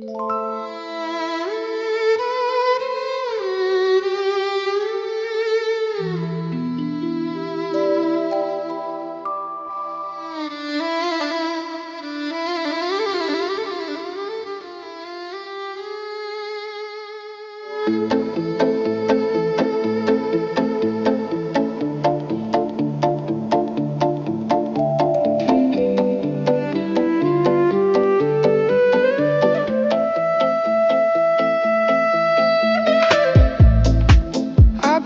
I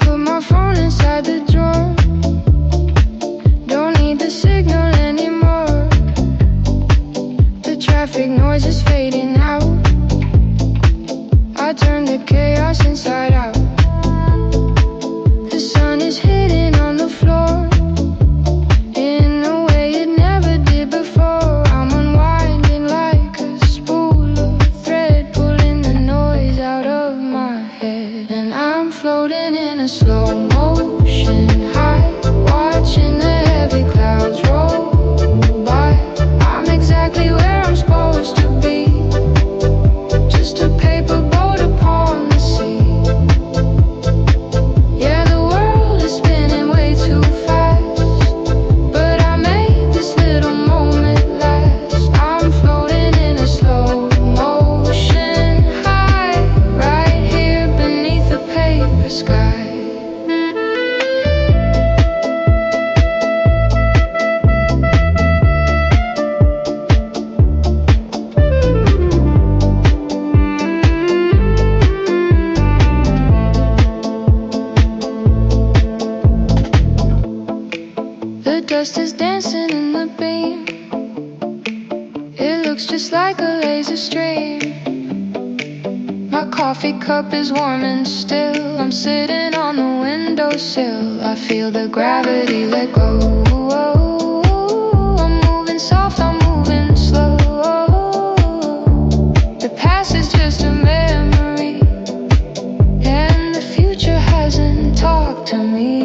put my phone inside the drawer. Don't need the signal anymore. The traffic noise is fading out. I turn the chaos inside out. The sun is hitting on the floor in a way it never did before. I'm unwinding like a spool of thread, pulling the noise out of my head. And I'm floating in a slow motion high, watching the heavy clouds roll by. I'm exactly where I'm supposed to be, just a paper boat upon the sea. Yeah, the world is spinning way too fast, but I made this little moment last. I'm floating in a slow motion high, right here beneath the paper sky. The dust is dancing in the beam. It looks just like a laser stream. My coffee cup is warm and still. I'm sitting on the windowsill. I feel the gravity let go. I'm moving soft, I'm moving slow. The past is just a memory, and the future hasn't talked to me.